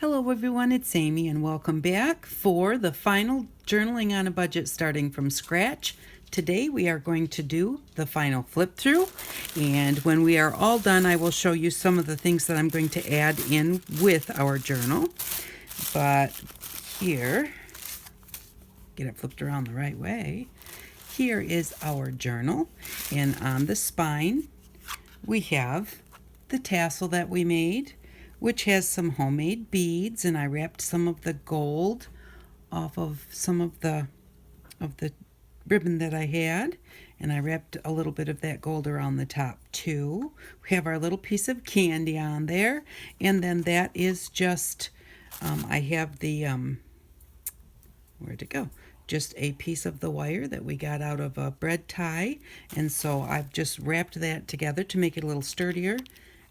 Hello everyone, it's Amy and welcome back for the final Journaling on a Budget starting from scratch. Today we are going to do the final flip through, and when we are all done I will show you some of the things that I'm going to add in with our journal. But here, get it flipped around the right way, here is our journal, and on the spine we have the tassel that we made, which has some homemade beads, and I wrapped some of the gold off of some of the ribbon that I had, and I wrapped a little bit of that gold around the top too. We have our little piece of candy on there, and then that is just I have the where'd it go? Just a piece of the wire that we got out of a bread tie, and so I've just wrapped that together to make it a little sturdier,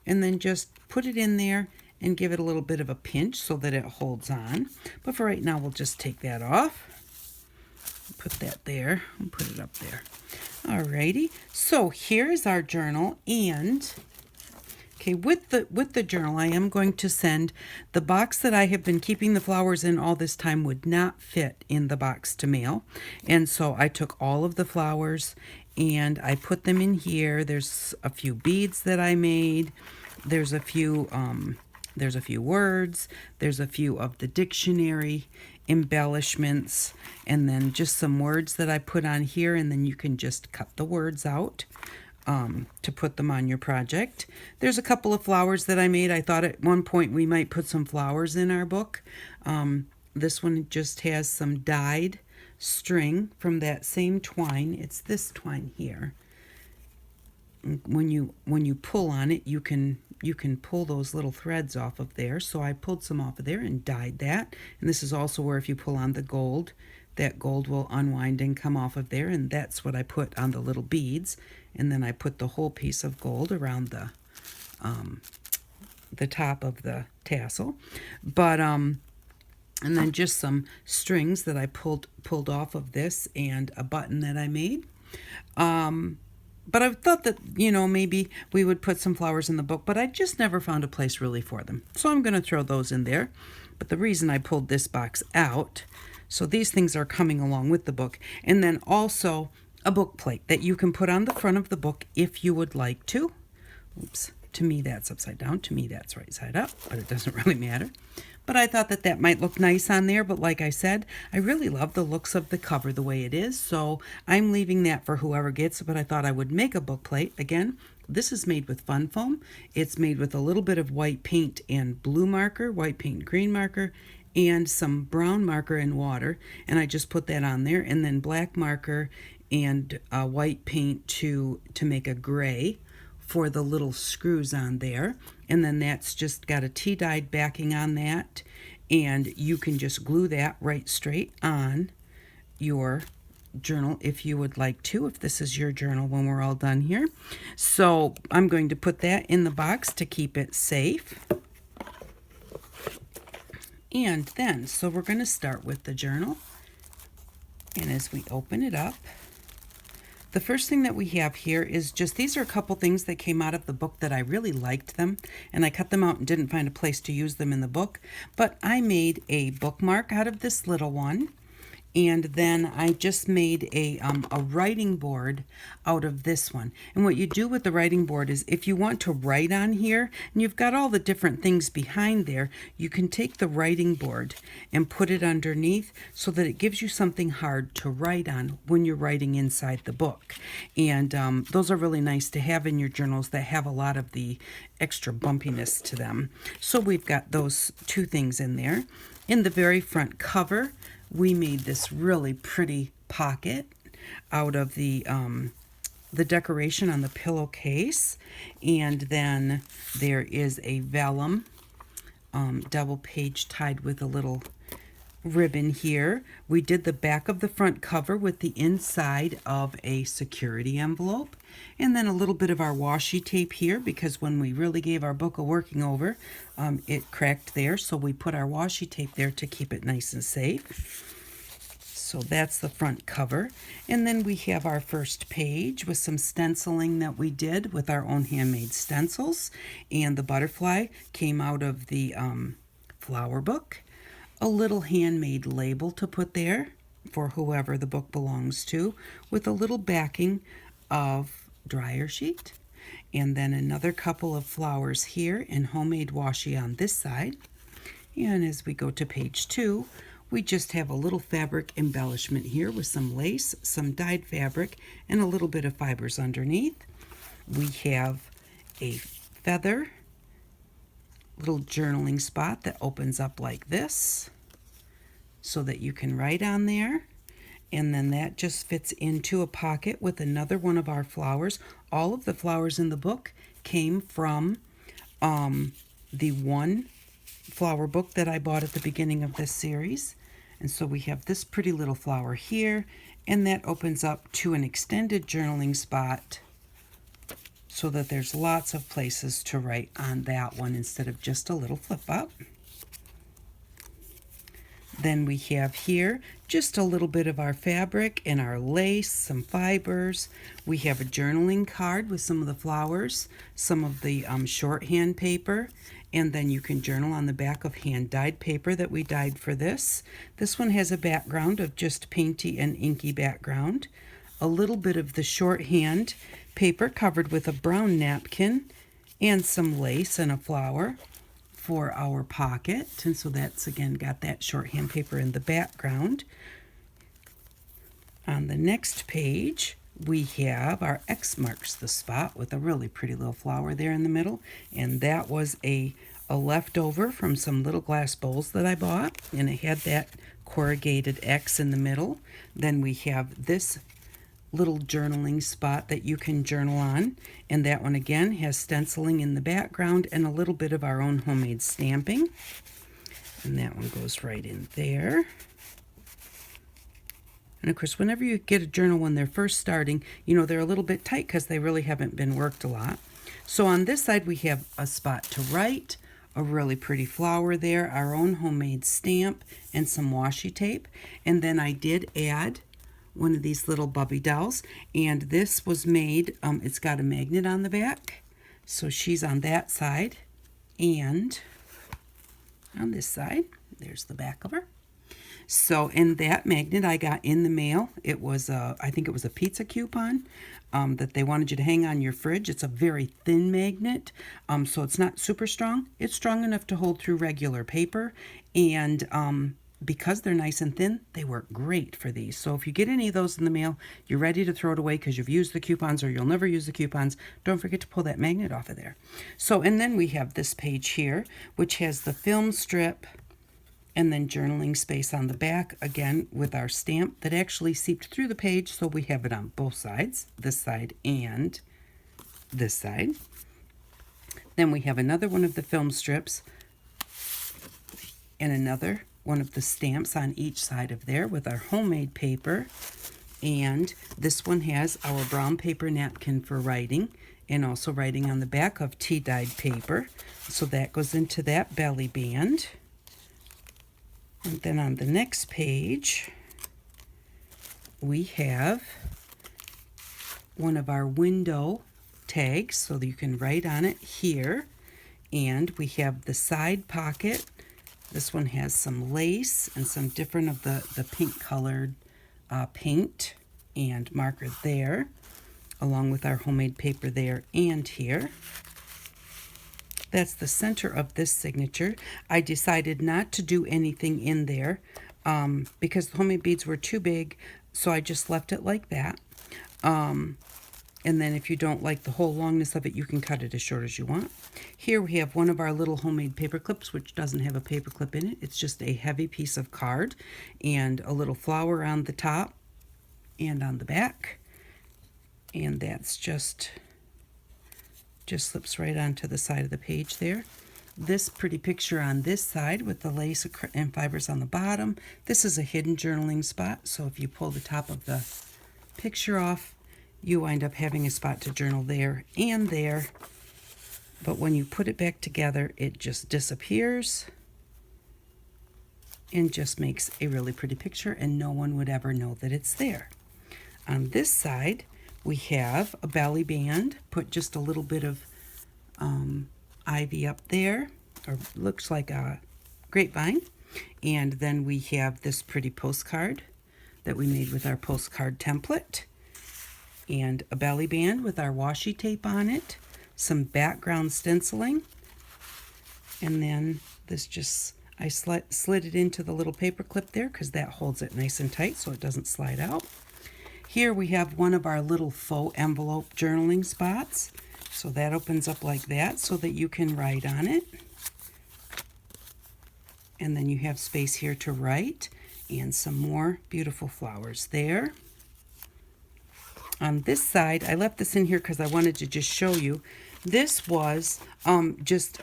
and then just put it in there and give it a little bit of a pinch so that it holds on. But for right now we'll just take that off, put that there, and put it up there. Alrighty, so here is our journal, and okay, with the journal I am going to send the box that I have been keeping the flowers in all this time would not fit in the box to mail, and so I took all of the flowers and I put them in here. There's a few beads that I made, there's a few words, there's a few of the dictionary embellishments, and then just some words that I put on here, and then you can just cut the words out to put them on your project. There's a couple of flowers that I made. I thought at one point we might put some flowers in our book. This one just has some dyed string from that same twine. It's this twine here. When you pull on it, you can pull those little threads off of there. So I pulled some off of there and dyed that. And this is also where if you pull on the gold, that gold will unwind and come off of there, and that's what I put on the little beads. And then I put the whole piece of gold around the top of the tassel. But and then just some strings that I pulled off of this, and a button that I made. But I thought that, maybe we would put some flowers in the book, but I just never found a place really for them. So I'm going to throw those in there. But the reason I pulled this box out, so these things are coming along with the book. And then also a book plate that you can put on the front of the book if you would like to. Oops, to me that's upside down. To me that's right side up, but it doesn't really matter. But I thought that that might look nice on there. But like I said, I really love the looks of the cover the way it is. So I'm leaving that for whoever gets it. But I thought I would make a book plate. Again, this is made with Fun Foam. It's made with a little bit of white paint and blue marker, white paint and green marker, and some brown marker and water. And I just put that on there. And then black marker and white paint to make a gray for the little screws on there. And then that's just got a tea-dyed backing on that, and you can just glue that right straight on your journal if you would like to, if this is your journal when we're all done here. So I'm going to put that in the box to keep it safe. And then, so we're going to start with the journal, and as we open it up, the first thing that we have here is just, these are a couple things that came out of the book that I really liked them, and I cut them out and didn't find a place to use them in the book. But I made a bookmark out of this little one, and then I just made a writing board out of this one. And what you do with the writing board is, if you want to write on here and you've got all the different things behind there, you can take the writing board and put it underneath so that it gives you something hard to write on when you're writing inside the book. And those are really nice to have in your journals that have a lot of the extra bumpiness to them. So we've got those two things in there. In the very front cover, we made this really pretty pocket out of the decoration on the pillowcase, and then there is a vellum double page tied with a little ribbon here. We did the back of the front cover with the inside of a security envelope, and then a little bit of our washi tape here, because when we really gave our book a working over, it cracked there, so we put our washi tape there to keep it nice and safe. So that's the front cover. And then we have our first page with some stenciling that we did with our own handmade stencils. And the butterfly came out of the flower book, a little handmade label to put there for whoever the book belongs to, with a little backing of dryer sheet, and then another couple of flowers here and homemade washi on this side. And as we go to page 2, we just have a little fabric embellishment here with some lace, some dyed fabric, and a little bit of fibers underneath. We have a feather little journaling spot that opens up like this so that you can write on there. And then that just fits into a pocket with another one of our flowers. All of the flowers in the book came from the one flower book that I bought at the beginning of this series. And so we have this pretty little flower here, and that opens up to an extended journaling spot so that there's lots of places to write on that one instead of just a little flip up. Then we have here just a little bit of our fabric and our lace, some fibers. We have a journaling card with some of the flowers, some of the shorthand paper, and then you can journal on the back of hand-dyed paper that we dyed for this. This one has a background of just painty and inky background. A little bit of the shorthand paper covered with a brown napkin and some lace and a flower for our pocket. And so that's again got that shorthand paper in the background. On the next page, we have our X marks the spot with a really pretty little flower there in the middle. And that was a leftover from some little glass bowls that I bought. And it had that corrugated X in the middle. Then we have this little journaling spot that you can journal on. And that one again has stenciling in the background and a little bit of our own homemade stamping. And that one goes right in there. And of course, whenever you get a journal when they're first starting, you know, they're a little bit tight because they really haven't been worked a lot. So on this side, we have a spot to write, a really pretty flower there, our own homemade stamp, and some washi tape. And then I did add one of these little Bubby dolls, and this was made, it's got a magnet on the back. So she's on that side, and on this side, there's the back of her. So, in that magnet I got in the mail. It was, I think it was a pizza coupon that they wanted you to hang on your fridge. It's a very thin magnet, so it's not super strong. It's strong enough to hold through regular paper, and because they're nice and thin, they work great for these. So if you get any of those in the mail, you're ready to throw it away because you've used the coupons or you'll never use the coupons, don't forget to pull that magnet off of there. So, and then we have this page here, which has the film strip and then journaling space on the back, again with our stamp that actually seeped through the page, so we have it on both sides, this side and this side. Then we have another one of the film strips and another one of the stamps on each side of there with our homemade paper. And this one has our brown paper napkin for writing, and also writing on the back of tea dyed paper. So that goes into that belly band. And then on the next page, we have one of our window tags so that you can write on it here. And we have the side pocket. This one has some lace and some different of the pink colored paint and marker there, along with our homemade paper there and here. That's the center of this signature. I decided not to do anything in there because the homemade beads were too big, so I just left it like that. And then if you don't like the whole longness of it, you can cut it as short as you want. Here we have one of our little homemade paper clips, which doesn't have a paper clip in it. It's just a heavy piece of card and a little flower on the top and on the back. And that's just slips right onto the side of the page there. This pretty picture on this side with the lace and fibers on the bottom. This is a hidden journaling spot, so if you pull the top of the picture off, you wind up having a spot to journal there and there. But when you put it back together, it just disappears and just makes a really pretty picture, and no one would ever know that it's there. On this side, we have a belly band, put just a little bit of ivy up there, or looks like a grapevine. And then we have this pretty postcard that we made with our postcard template, and a belly band with our washi tape on it, some background stenciling, and then this just, I slid it into the little paper clip there because that holds it nice and tight so it doesn't slide out. Here we have one of our little faux envelope journaling spots. So that opens up like that so that you can write on it. And then you have space here to write, and some more beautiful flowers there. On this side, I left this in here because I wanted to just show you. This was just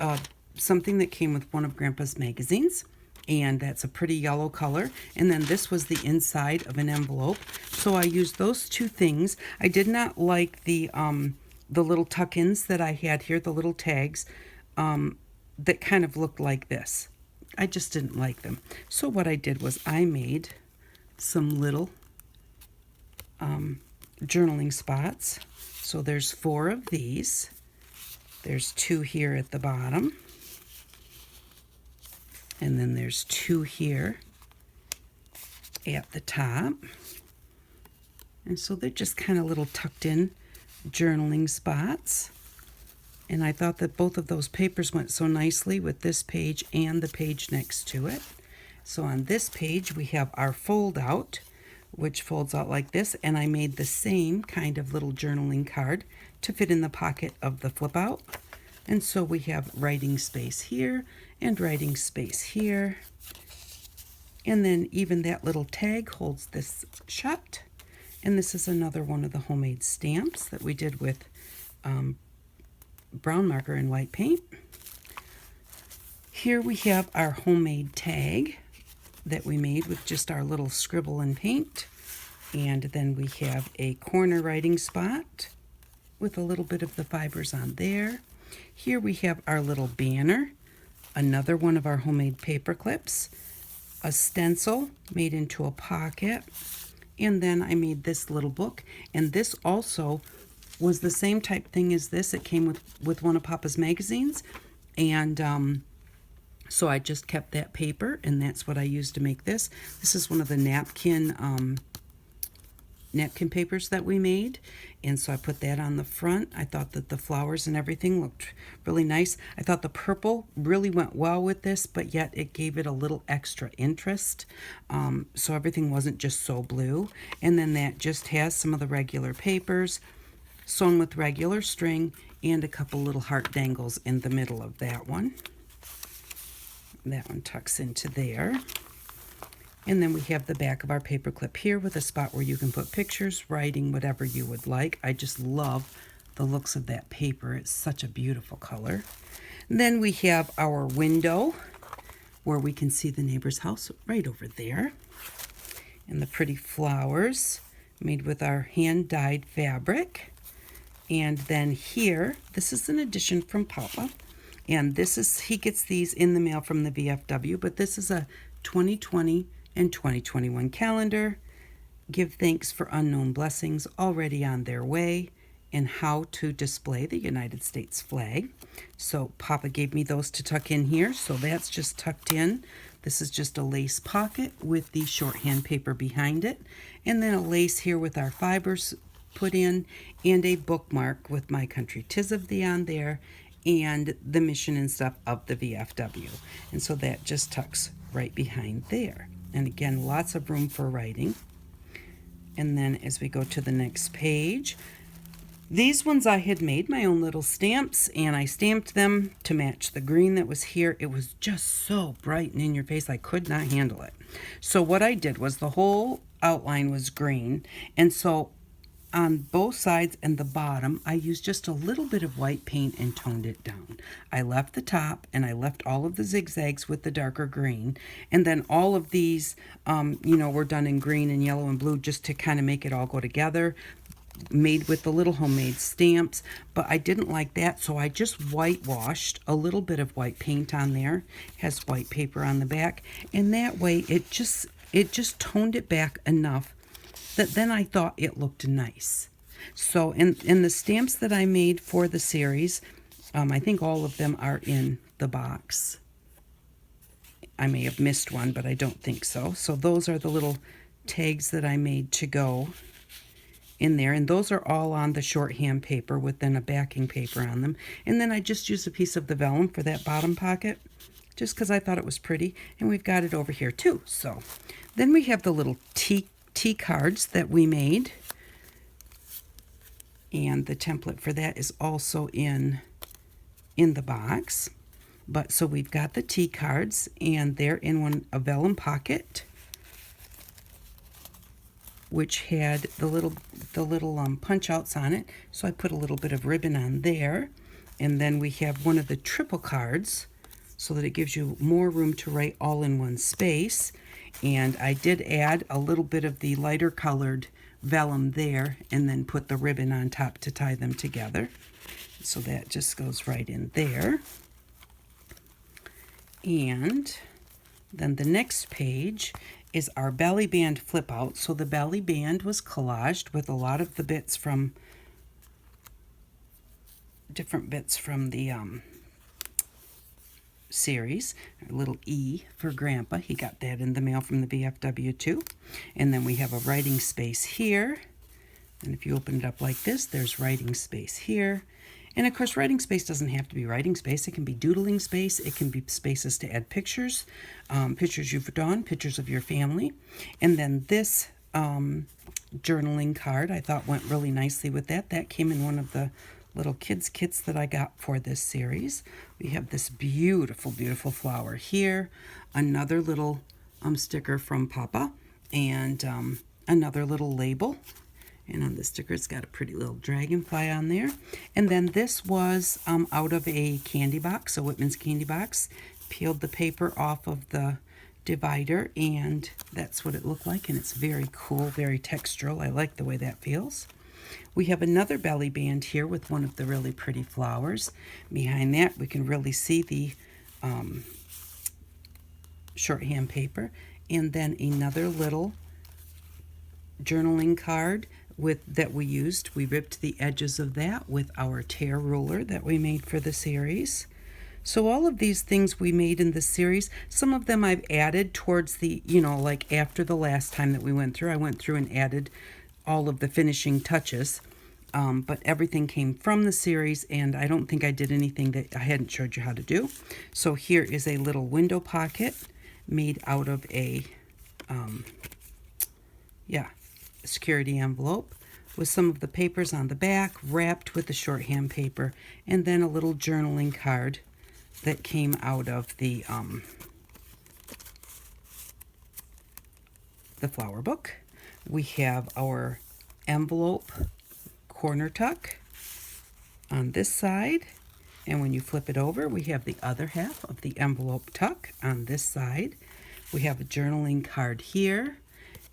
something that came with one of Grandpa's magazines, and that's a pretty yellow color. And then this was the inside of an envelope. So I used those two things. I did not like the little tuck-ins that I had here, the little tags that kind of looked like this. I just didn't like them. So what I did was I made some little journaling spots. So there's 4 of these. There's 2 here at the bottom. And then there's 2 here at the top. And so they're just kind of little tucked in journaling spots. And I thought that both of those papers went so nicely with this page and the page next to it. So on this page we have our fold out, which folds out like this, and I made the same kind of little journaling card to fit in the pocket of the flip out. And so we have writing space here and writing space here. And then even that little tag holds this shut. And this is another one of the homemade stamps that we did with brown marker and white paint. Here we have our homemade tag that we made with just our little scribble and paint. And then we have a corner writing spot with a little bit of the fibers on there. Here we have our little banner, another one of our homemade paper clips, a stencil made into a pocket, and then I made this little book. And this also was the same type thing as this. It came with one of Papa's magazines, and so I just kept that paper, and that's what I used to make this. This is one of the napkin papers that we made, and so I put that on the front. I thought that the flowers and everything looked really nice. I thought the purple really went well with this, but yet it gave it a little extra interest, so everything wasn't just so blue. And then that just has some of the regular papers sewn with regular string and a couple little heart dangles in the middle of that one. That one tucks into there. And then we have the back of our paper clip here with a spot where you can put pictures, writing, whatever you would like. I just love the looks of that paper. It's such a beautiful color. And then we have our window where we can see the neighbor's house right over there. And the pretty flowers made with our hand-dyed fabric. And then here, this is an addition from Papa. And this is, he gets these in the mail from the VFW, but this is a 2020 and 2021 calendar. Give thanks for unknown blessings already on their way, and how to display the United States flag. So Papa gave me those to tuck in here, so that's just tucked in. This is just a lace pocket with the shorthand paper behind it, and then a lace here with our fibers put in, and a bookmark with My Country 'Tis of Thee on there, and the mission and stuff of the VFW. And so that just tucks right behind there. And again, lots of room for writing. And then as we go to the next page, these ones I had made my own little stamps, and I stamped them to match the green that was here. It was just so bright and in your face, I could not handle it. So what I did was the whole outline was green, and so on both sides and the bottom, I used just a little bit of white paint and toned it down. I left the top, and I left all of the zigzags with the darker green. And then all of these, were done in green and yellow and blue just to kind of make it all go together. Made with the little homemade stamps, but I didn't like that, so I just whitewashed a little bit of white paint on there. It has white paper on the back, and that way it just toned it back enough that then I thought it looked nice. So in the stamps that I made for the series, I think all of them are in the box. I may have missed one, but I don't think so. So those are the little tags that I made to go in there, and those are all on the shorthand paper with then a backing paper on them. And then I just used a piece of the vellum for that bottom pocket, just because I thought it was pretty, and we've got it over here too. So then we have the little tea cards that we made, and the template for that is also in the box. But so we've got the tea cards, and they're in a vellum pocket, which had the little punch outs on it. So I put a little bit of ribbon on there. And then we have one of the triple cards so that it gives you more room to write all in one space. And I did add a little bit of the lighter colored vellum there, and then put the ribbon on top to tie them together. So that just goes right in there. And then the next page is our belly band flip out. So the belly band was collaged with a lot of the bits from different bits from the series. A little E for Grandpa. He got that in the mail from the VFW too. And then we have a writing space here. And if you open it up like this, there's writing space here. And of course, writing space doesn't have to be writing space. It can be doodling space. It can be spaces to add pictures, pictures you've drawn, pictures of your family. And then this journaling card I thought went really nicely with that. That came in one of the little kids kits that I got for this series. We have this beautiful, beautiful flower here, another little sticker from Papa, and another little label. And on the sticker, it's got a pretty little dragonfly on there. And then this was out of a candy box, a Whitman's candy box. Peeled the paper off of the divider, and that's what it looked like. And it's very cool, very textural. I like the way that feels. We have another belly band here with one of the really pretty flowers. Behind that, we can really see the shorthand paper. And then another little journaling card that we used. We ripped the edges of that with our tear ruler that we made for the series. So all of these things we made in the series, some of them I've added towards the, like after the last time that we went through. I went through and added all of the finishing touches, but everything came from the series, and I don't think I did anything that I hadn't showed you how to do. So here is a little window pocket made out of a security envelope with some of the papers on the back wrapped with the shorthand paper, and then a little journaling card that came out of the flower book. We have our envelope corner tuck on this side, and when you flip it over, we have the other half of the envelope tuck on this side. We have a journaling card here,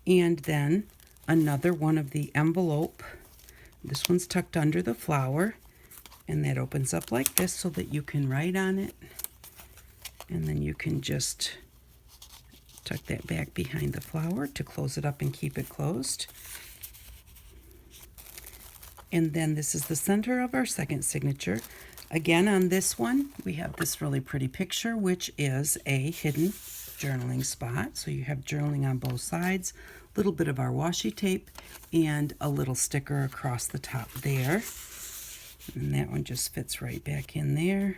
and then another one of the envelope. This one's tucked under the flower, and that opens up like this so that you can write on it, and then you can just tuck that back behind the flower to close it up and keep it closed. And then this is the center of our second signature. Again, on this one, we have this really pretty picture, which is a hidden journaling spot. So you have journaling on both sides, a little bit of our washi tape, and a little sticker across the top there. And that one just fits right back in there.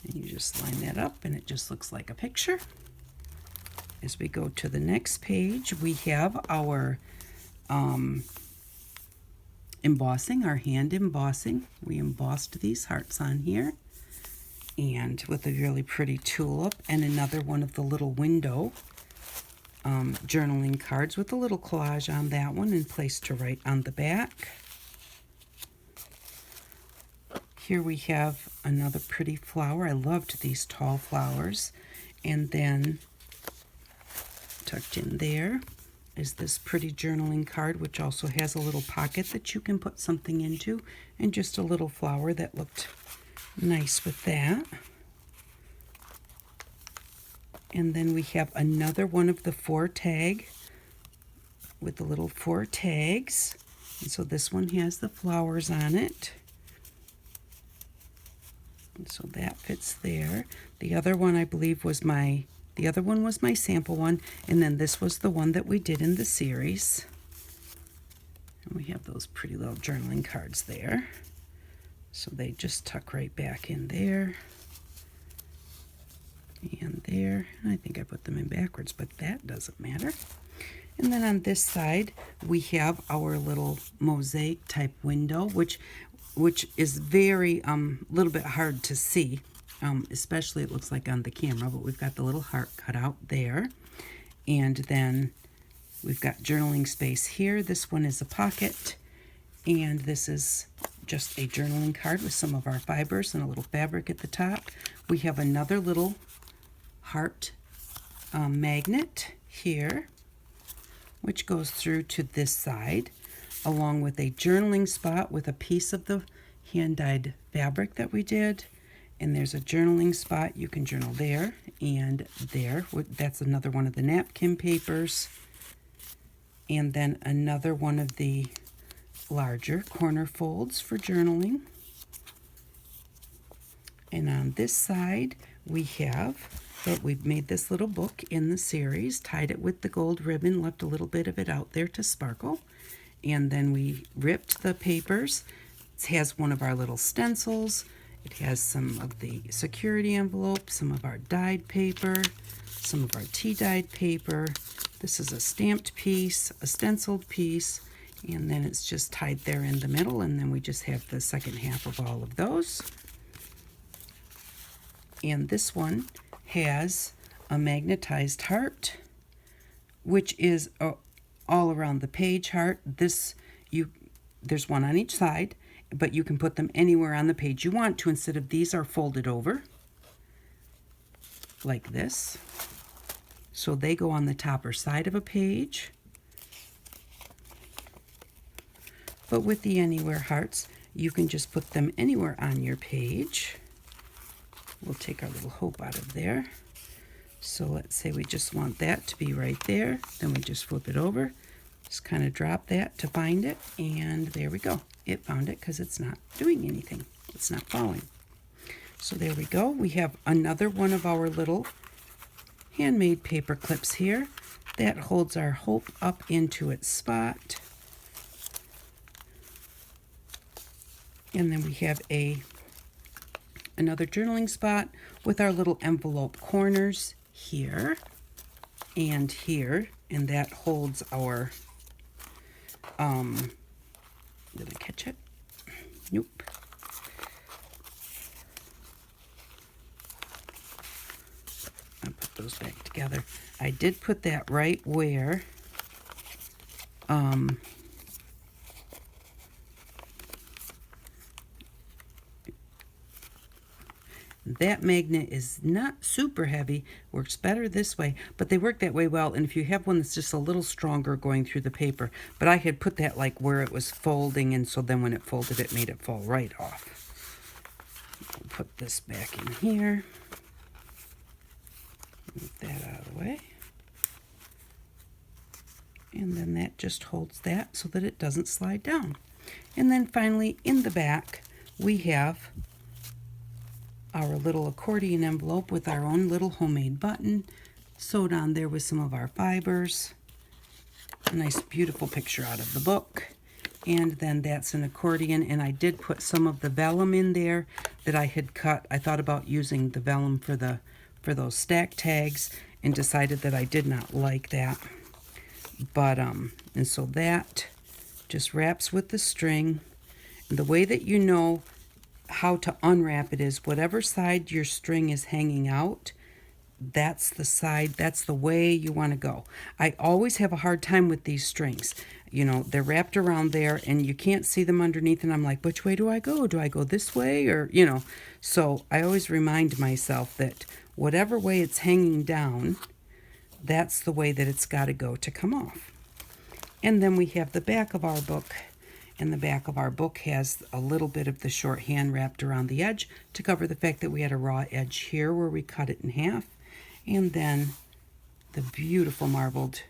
And you just line that up, and it just looks like a picture. As we go to the next page, we have our embossing, our hand embossing. We embossed these hearts on here, and with a really pretty tulip, and another one of the little window journaling cards with a little collage on that one and place to write on the back. Here we have another pretty flower. I loved these tall flowers. And then tucked in there is this pretty journaling card, which also has a little pocket that you can put something into, and just a little flower that looked nice with that. And then we have another one of the 4 tag with the little 4 tags. And so this one has the flowers on it. So that fits there. The other one I believe was the other one was my sample one, and then this was the one that we did in the series. And we have those pretty little journaling cards there. So they just tuck right back in there. And there. I think I put them in backwards, but that doesn't matter. And then on this side, we have our little mosaic type window, which is very, little bit hard to see, especially it looks like on the camera, but we've got the little heart cut out there. And then we've got journaling space here. This one is a pocket, and this is just a journaling card with some of our fibers and a little fabric at the top. We have another little heart magnet here, which goes through to this side, along with a journaling spot with a piece of the hand-dyed fabric that we did. And there's a journaling spot. You can journal there and there. That's another one of the napkin papers. And then another one of the larger corner folds for journaling. And on this side, we have that we've made this little book in the series, tied it with the gold ribbon, left a little bit of it out there to sparkle. And then we ripped the papers. It has one of our little stencils. It has some of the security envelopes, some of our dyed paper, some of our tea dyed paper. This is a stamped piece, a stenciled piece, and then it's just tied there in the middle, and then we just have the second half of all of those. And this one has a magnetized heart, which is all around the page heart. There's one on each side, but you can put them anywhere on the page you want to. Instead of these are folded over like this, so they go on the top or side of a page. But with the anywhere hearts, you can just put them anywhere on your page. We'll take our little hope out of there. So let's say we just want that to be right there. Then we just flip it over. Just kind of drop that to find it. And there we go. It found it because it's not doing anything. It's not falling. So there we go. We have another one of our little handmade paper clips here that holds our hope up into its spot. And then we have another journaling spot with our little envelope corners here and here, and that holds our did I catch it? Nope. I'll put those back together. I did put that right where that magnet is not super heavy, works better this way, but they work that way well. And if you have one that's just a little stronger going through the paper, but I had put that like where it was folding, and so then when it folded, it made it fall right off. I'll put this back in here. Move that out of the way. And then that just holds that so that it doesn't slide down. And then finally, in the back, we have our little accordion envelope with our own little homemade button sewed on there with some of our fibers. A nice beautiful picture out of the book. And then that's an accordion, and I did put some of the vellum in there that I had cut. I thought about using the vellum for those stack tags and decided that I did not like that. But and so that just wraps with the string. And the way that you know how to unwrap it is whatever side your string is hanging out, that's the side, that's the way you want to go. I always have a hard time with these strings. You know, they're wrapped around there and you can't see them underneath, and I'm like, which way do I go? Do I go this way? Or, you know, so I always remind myself that whatever way it's hanging down, that's the way that it's got to go to come off. And then we have the back of our book. And the back of our book has a little bit of the shorthand wrapped around the edge to cover the fact that we had a raw edge here where we cut it in half. And then the beautiful marbled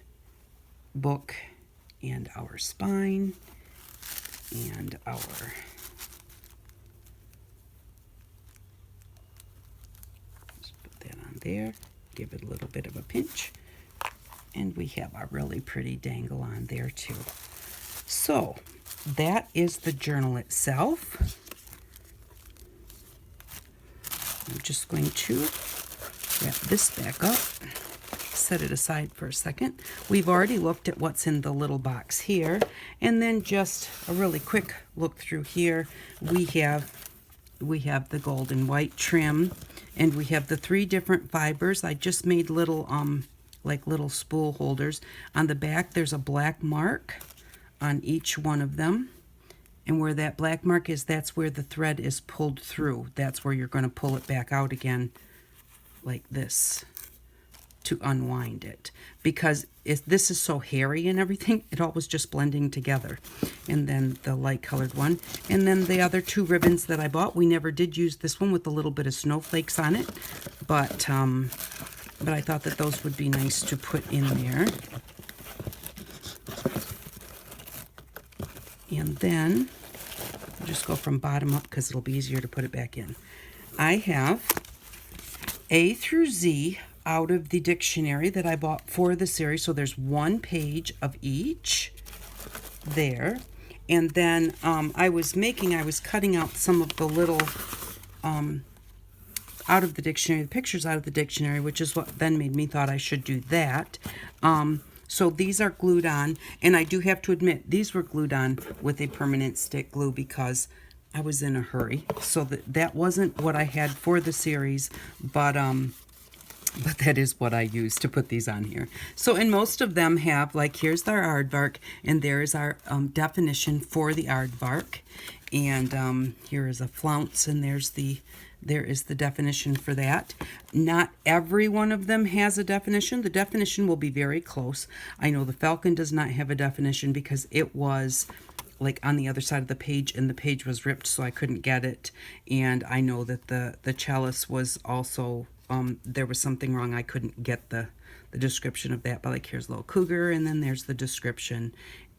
book and our spine and our there, give it a little bit of a pinch, and we have a really pretty dangle on there too. So that is the journal itself. I'm just going to wrap this back up, set it aside for a second. We've already looked at what's in the little box here, and then just a really quick look through here. We have the gold and white trim, and we have the 3 different fibers. I just made little like little spool holders. On the back there's a black mark on each one of them, and where that black mark is, that's where the thread is pulled through. That's where you're going to pull it back out again like this to unwind it, because this is so hairy and everything, it all was just blending together. And then the light colored one, and then the other 2 ribbons that I bought. We never did use this one with a little bit of snowflakes on it, but I thought that those would be nice to put in there. And then I'll just go from bottom up because it'll be easier to put it back in. I have A through Z out of the dictionary that I bought for the series. So there's 1 page of each there. And then I was cutting out some of the little out of the dictionary, the pictures out of the dictionary, which is what then made me thought I should do that. So these are glued on, and I do have to admit, these were glued on with a permanent stick glue because I was in a hurry. So that wasn't what I had for the series, but that is what I used to put these on here. So, and most of them have, like, here's our aardvark, and there's our definition for the aardvark. And here is a flounce, and there is the definition for that. Not every one of them has a definition. The definition will be very close. I know the falcon does not have a definition because it was like on the other side of the page, and the page was ripped, so I couldn't get it. And I know that the chalice was also, there was something wrong. I couldn't get the description of that, but like here's little cougar, and then there's the description.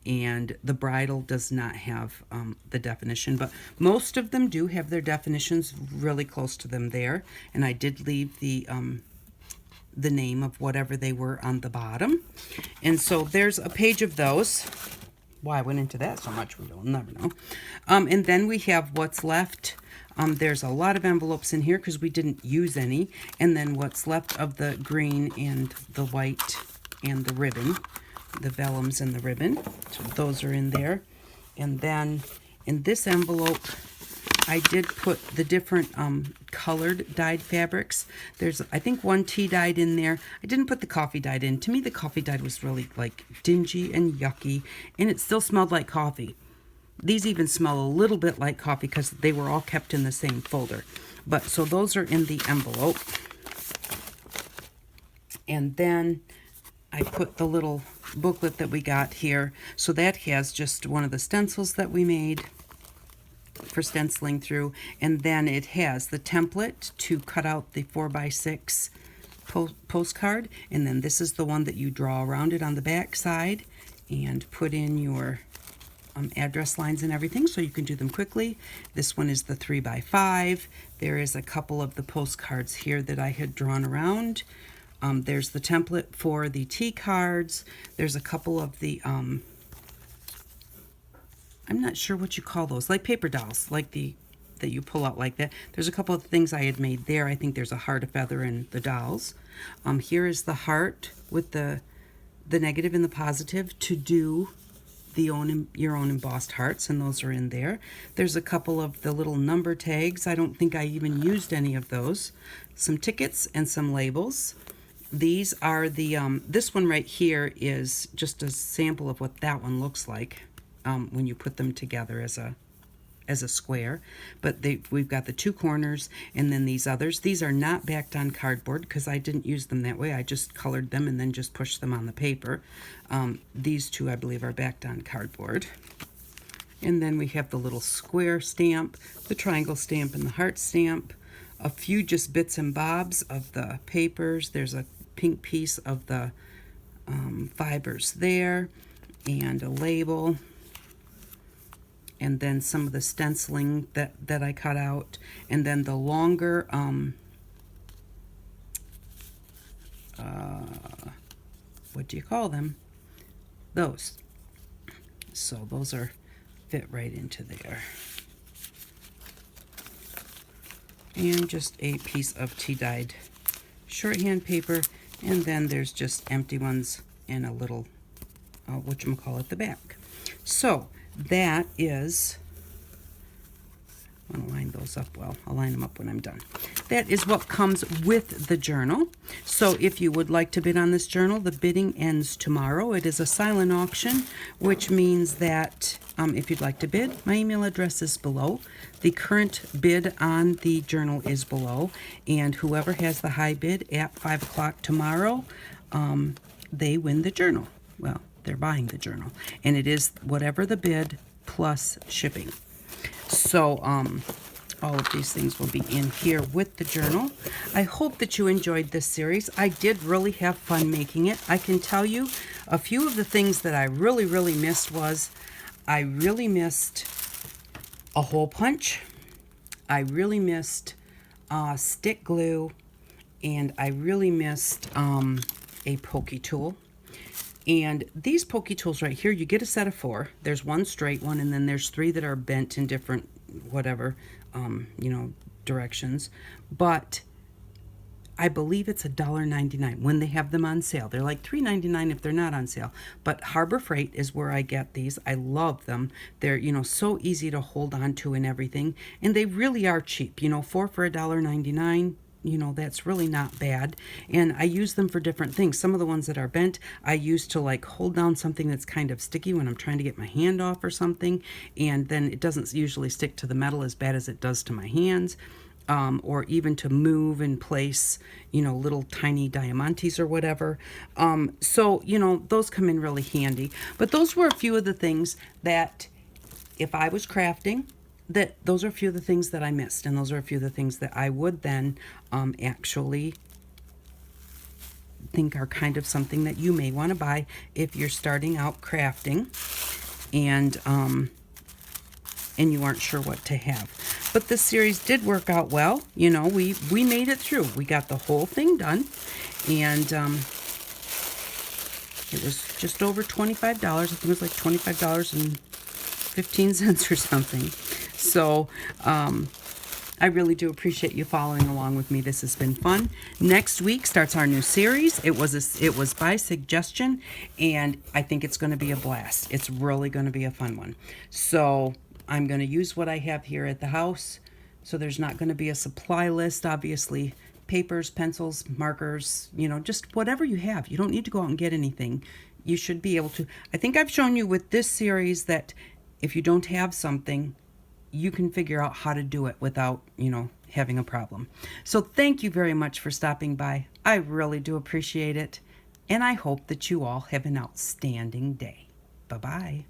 And the bridle does not have the definition, but most of them do have their definitions really close to them there. And I did leave the name of whatever they were on the bottom. And so there's a page of those. Why I went into that so much, we will never know. And then we have what's left. There's a lot of envelopes in here because we didn't use any. And then what's left of the green and the white and the ribbon. The vellums and the ribbon, so those are in there. And then in this envelope I did put the different colored dyed fabrics. There's, I think, 1 tea dyed in there. I didn't put the coffee dyed in. To me the coffee dyed was really like dingy and yucky, and it still smelled like coffee. These even smell a little bit like coffee because they were all kept in the same folder. But so those are in the envelope. And then I put the little booklet that we got here. So that has just one of the stencils that we made for stenciling through. And then it has the template to cut out the 4x6 postcard. And then this is the one that you draw around it on the back side and put in your address lines and everything so you can do them quickly. This one is the 3x5. There is a couple of the postcards here that I had drawn around. There's the template for the tea cards. There's a couple of the, I'm not sure what you call those, like paper dolls, like that you pull out like that. There's a couple of things I had made there. I think there's a heart, a feather, and the dolls. Here is the heart with the negative and the positive to do your own embossed hearts, and those are in there. There's a couple of the little number tags. I don't think I even used any of those. Some tickets and some labels. These are the, this one right here is just a sample of what that one looks like when you put them together as a square. But we've got the 2 corners, and then these others. These are not backed on cardboard because I didn't use them that way. I just colored them and then just pushed them on the paper. These 2, I believe, are backed on cardboard. And then we have the little square stamp, the triangle stamp, and the heart stamp. A few just bits and bobs of the papers. There's a pink piece of the fibers there, and a label, and then some of the stenciling that I cut out, and then the longer what do you call them? Those. So those are fit right into there. And just a piece of tea-dyed shorthand paper, and then there's just empty ones and a little whatchamacallit the back. So that is, I want to line those up well. I'll line them up when I'm done. That is what comes with the journal. So if you would like to bid on this journal, the bidding ends tomorrow. It is a silent auction, which means that if you'd like to bid, my email address is below. The current bid on the journal is below, and whoever has the high bid at 5 o'clock tomorrow, they win the journal. Well, they're buying the journal, and it is whatever the bid plus shipping. So all of these things will be in here with the journal. I hope that you enjoyed this series. I did really have fun making it. I can tell you a few of the things that I really missed was I really missed a hole punch. I really missed stick glue, and I really missed a pokey tool. And these pokey tools right here, you get a set of 4. There's one straight one, and then there's 3 that are bent in different whatever, directions. But I believe it's $1.99 when they have them on sale. They're like $3.99 if they're not on sale. But Harbor Freight is where I get these. I love them. They're, so easy to hold on to and everything. And they really are cheap. 4 for $1.99. That's really not bad. And I use them for different things. Some of the ones that are bent, I use to like hold down something that's kind of sticky when I'm trying to get my hand off or something. And then it doesn't usually stick to the metal as bad as it does to my hands. Or even to move and place, little tiny diamantes or whatever. So, those come in really handy. But those were a few of the things that if I was crafting, those are a few of the things that I missed, and those are a few of the things that I would then actually think are kind of something that you may want to buy if you're starting out crafting and you aren't sure what to have. But this series did work out well. We made it through. We got the whole thing done, and it was just over $25. I think it was like $25.15 or something. So I really do appreciate you following along with me. This has been fun. Next week starts our new series. It was by suggestion, and I think it's going to be a blast. It's really going to be a fun one. So I'm going to use what I have here at the house. So there's not going to be a supply list, obviously. Papers, pencils, markers, just whatever you have. You don't need to go out and get anything. You should be able to. I think I've shown you with this series that if you don't have something, you can figure out how to do it without, having a problem. So thank you very much for stopping by. I really do appreciate it. And I hope that you all have an outstanding day. Bye-bye.